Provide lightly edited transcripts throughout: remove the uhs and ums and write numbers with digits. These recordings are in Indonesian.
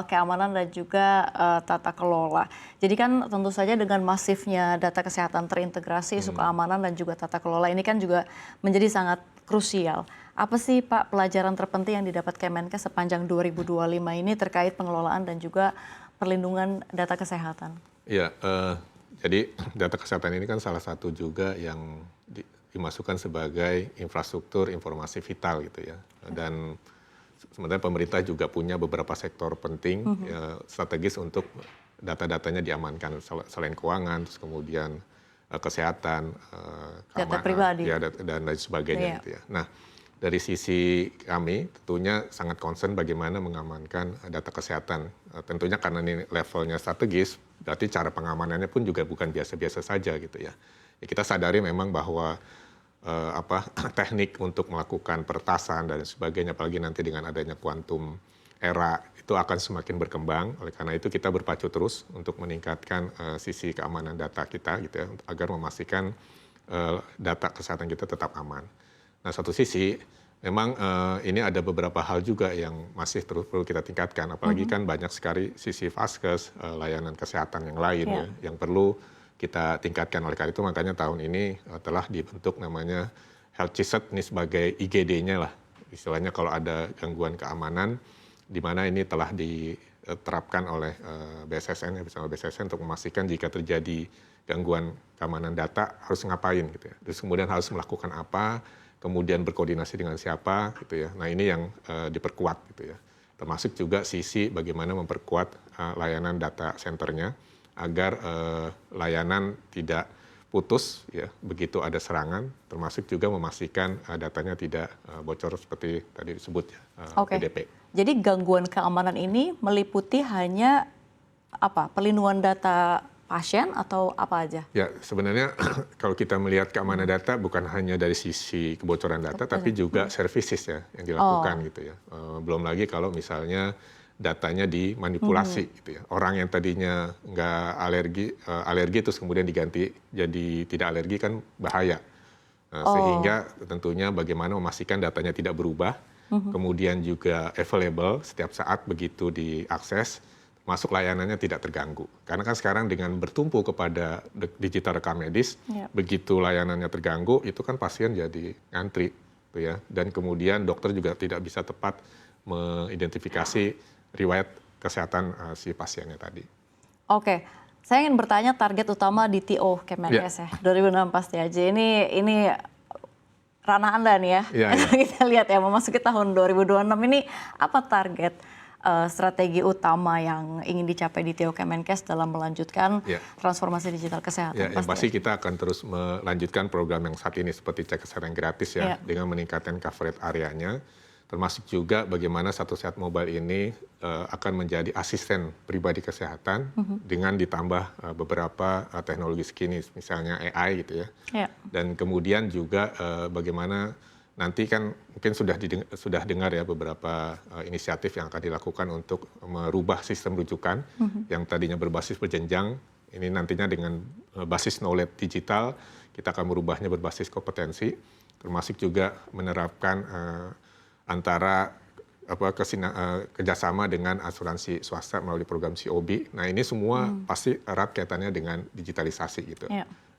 keamanan dan juga tata kelola. Jadi kan tentu saja dengan masifnya data kesehatan terintegrasi, isu keamanan dan juga tata kelola ini kan juga menjadi sangat krusial. Apa sih Pak pelajaran terpenting yang didapat Kemenkes sepanjang 2025 ini terkait pengelolaan dan juga perlindungan data kesehatan? Iya, jadi data kesehatan ini kan salah satu juga yang dimasukkan sebagai infrastruktur informasi vital gitu ya. Dan sebenarnya pemerintah juga punya beberapa sektor penting strategis untuk data-datanya diamankan selain keuangan, terus kemudian kesehatan, Data keamanan, pribadi. ya, dan lain sebagainya Iya. gitu ya. Nah, dari sisi kami tentunya sangat concern bagaimana mengamankan data kesehatan. Tentunya karena ini levelnya strategis, berarti cara pengamanannya pun juga bukan biasa-biasa saja gitu ya. Kita sadari memang bahwa teknik untuk melakukan peretasan dan sebagainya, apalagi nanti dengan adanya kuantum era itu akan semakin berkembang. Oleh karena itu kita berpacu terus untuk meningkatkan sisi keamanan data kita gitu ya, agar memastikan data kesehatan kita tetap aman. Nah, satu sisi memang ini ada beberapa hal juga yang masih terus perlu kita tingkatkan, apalagi kan banyak sekali sisi vaskes, layanan kesehatan yang lain ya, yang perlu kita tingkatkan. Oleh karena itu makanya tahun ini telah dibentuk namanya Health CSIRT ini sebagai IGD-nya lah. Istilahnya kalau ada gangguan keamanan, di mana ini telah diterapkan oleh BSSN, ya, bersama BSSN untuk memastikan jika terjadi gangguan keamanan data harus ngapain gitu ya. Terus kemudian harus melakukan apa, kemudian berkoordinasi dengan siapa gitu ya. Nah ini yang diperkuat gitu ya. Termasuk juga sisi bagaimana memperkuat layanan data centernya agar layanan tidak putus ya begitu ada serangan, termasuk juga memastikan datanya tidak bocor seperti tadi disebut ya, PDP. Jadi gangguan keamanan ini meliputi hanya apa? Perlindungan data pasien atau apa aja? Ya, sebenarnya kalau kita melihat keamanan data bukan hanya dari sisi kebocoran data, tapi juga services ya yang dilakukan gitu ya. Belum lagi kalau misalnya datanya dimanipulasi gitu ya. Orang yang tadinya nggak alergi terus kemudian diganti jadi tidak alergi kan bahaya. Nah, sehingga tentunya bagaimana memastikan datanya tidak berubah, kemudian juga available setiap saat begitu diakses, masuk layanannya tidak terganggu. Karena kan sekarang dengan bertumpu kepada digital rekam medis, begitu layanannya terganggu, itu kan pasien jadi ngantri, gitu ya. Dan kemudian dokter juga tidak bisa tepat mengidentifikasi riwayat kesehatan si pasiennya tadi. Oke, saya ingin bertanya target utama di TO Kemenkes ya, 2006 pasti aja. Ini ranah Anda nih ya. Kita lihat ya, memasuki tahun 2026 ini apa target strategi utama yang ingin dicapai di TO Kemenkes dalam melanjutkan transformasi digital kesehatan? Ya, yang pasti kita akan terus melanjutkan program yang saat ini seperti cek kesehatan gratis ya, dengan meningkatkan coverage areanya, termasuk juga bagaimana Satu Sehat Mobile ini akan menjadi asisten pribadi kesehatan dengan ditambah beberapa teknologi skinis, misalnya AI gitu ya. Dan kemudian juga bagaimana nanti kan mungkin sudah dengar ya beberapa inisiatif yang akan dilakukan untuk merubah sistem rujukan yang tadinya berbasis berjenjang, ini nantinya dengan basis knowledge digital, kita akan merubahnya berbasis kompetensi, termasuk juga menerapkan antara kerjasama dengan asuransi swasta melalui program COB. Nah ini semua pasti erat kaitannya dengan digitalisasi gitu.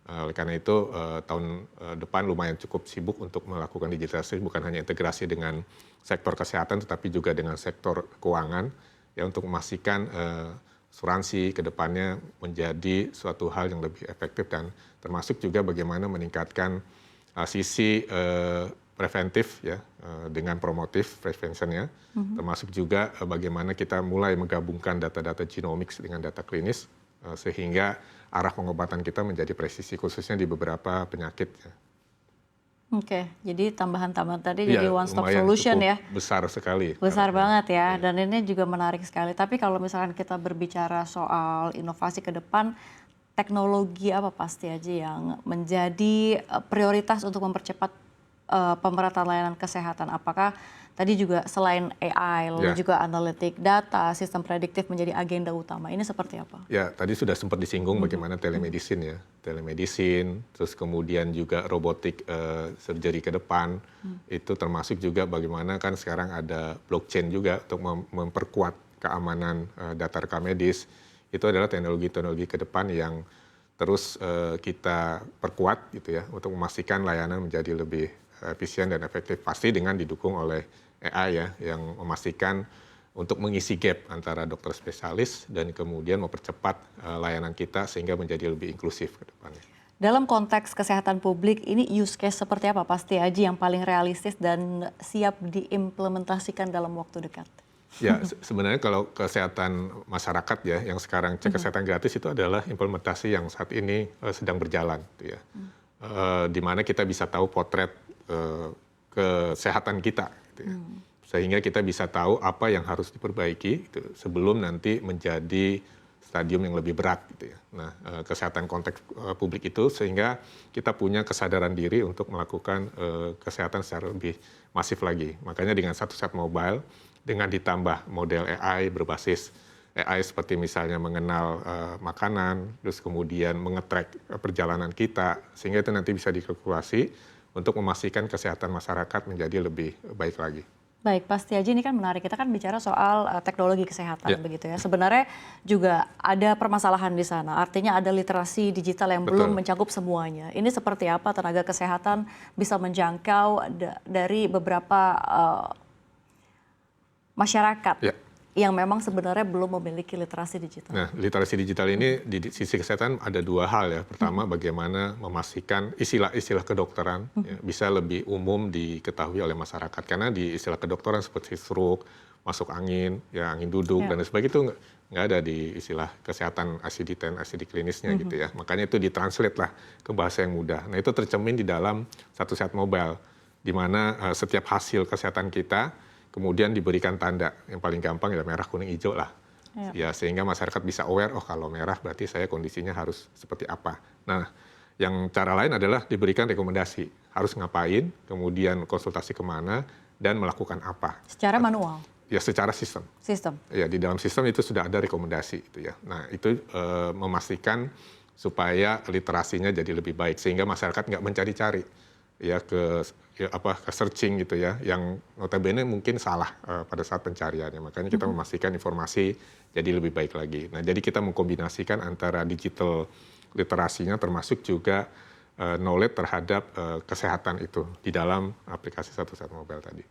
Oleh karena itu tahun depan lumayan cukup sibuk untuk melakukan digitalisasi, bukan hanya integrasi dengan sektor kesehatan, tetapi juga dengan sektor keuangan, ya untuk memastikan asuransi ke depannya menjadi suatu hal yang lebih efektif, dan termasuk juga bagaimana meningkatkan sisi preventif ya dengan promotif preventionnya, termasuk juga bagaimana kita mulai menggabungkan data-data genomics dengan data klinis sehingga arah pengobatan kita menjadi presisi khususnya di beberapa penyakit. Oke, jadi tambahan-tambahan tadi jadi one stop solution ya. Besar sekali. Besar banget ya, dan ini juga menarik sekali. Tapi kalau misalkan kita berbicara soal inovasi ke depan, teknologi apa pasti aja yang menjadi prioritas untuk mempercepat pemerataan layanan kesehatan? Apakah tadi juga selain AI, lalu juga analitik data, sistem prediktif menjadi agenda utama? Ini seperti apa? Ya, tadi sudah sempat disinggung bagaimana telemedicine ya. Telemedicine, terus kemudian juga robotik surgery ke depan. Itu termasuk juga bagaimana kan sekarang ada blockchain juga untuk memperkuat keamanan data rekam medis, itu adalah teknologi-teknologi ke depan yang terus kita perkuat gitu ya untuk memastikan layanan menjadi lebih efisien dan efektif, pasti dengan didukung oleh AI ya yang memastikan untuk mengisi gap antara dokter spesialis dan kemudian mempercepat layanan kita sehingga menjadi lebih inklusif ke depannya. Dalam konteks kesehatan publik, ini use case seperti apa Pak Setiaji yang paling realistis dan siap diimplementasikan dalam waktu dekat? Ya, sebenarnya kalau kesehatan masyarakat ya, yang sekarang cek kesehatan gratis itu adalah implementasi yang saat ini sedang berjalan, gitu ya. Di mana kita bisa tahu potret kesehatan kita, gitu ya. Sehingga kita bisa tahu apa yang harus diperbaiki gitu, sebelum nanti menjadi stadium yang lebih berat gitu ya. Nah, kesehatan konteks publik itu sehingga kita punya kesadaran diri untuk melakukan kesehatan secara lebih masif lagi. Makanya dengan satu set mobile dengan ditambah model AI berbasis AI seperti misalnya mengenal makanan, terus kemudian mengetrack perjalanan kita sehingga itu nanti bisa dikalkulasi untuk memastikan kesehatan masyarakat menjadi lebih baik lagi. Baik, Pak Setiaji, ini kan menarik. Kita kan bicara soal teknologi kesehatan, begitu ya. Sebenarnya juga ada permasalahan di sana. Artinya ada literasi digital yang belum mencakup semuanya. Ini seperti apa tenaga kesehatan bisa menjangkau dari beberapa masyarakat yang memang sebenarnya belum memiliki literasi digital. Nah, literasi digital ini di sisi kesehatan ada dua hal ya. Pertama, bagaimana memastikan istilah-istilah kedokteran ya, bisa lebih umum diketahui oleh masyarakat. Karena di istilah kedokteran seperti stroke, masuk angin, ya angin duduk dan sebagainya itu nggak ada di istilah kesehatan ICD-10, ICD klinisnya gitu ya. Makanya itu ditranslate lah ke bahasa yang mudah. Nah, itu tercermin di dalam satu set mobile, di mana setiap hasil kesehatan kita kemudian diberikan tanda yang paling gampang ya merah, kuning, hijau lah. Ya sehingga masyarakat bisa aware, oh kalau merah berarti saya kondisinya harus seperti apa. Nah, yang cara lain adalah diberikan rekomendasi, harus ngapain, kemudian konsultasi kemana, dan melakukan apa. Secara manual? Ya secara sistem. Sistem? Ya, di dalam sistem itu sudah ada rekomendasi gitu ya. Nah itu memastikan supaya literasinya jadi lebih baik, sehingga masyarakat nggak mencari-cari ya ke searching gitu ya, yang notabene mungkin salah pada saat pencariannya. Makanya kita memastikan informasi jadi lebih baik lagi. Nah, jadi kita mengkombinasikan antara digital literasinya termasuk juga knowledge terhadap kesehatan itu di dalam aplikasi satu set mobile tadi.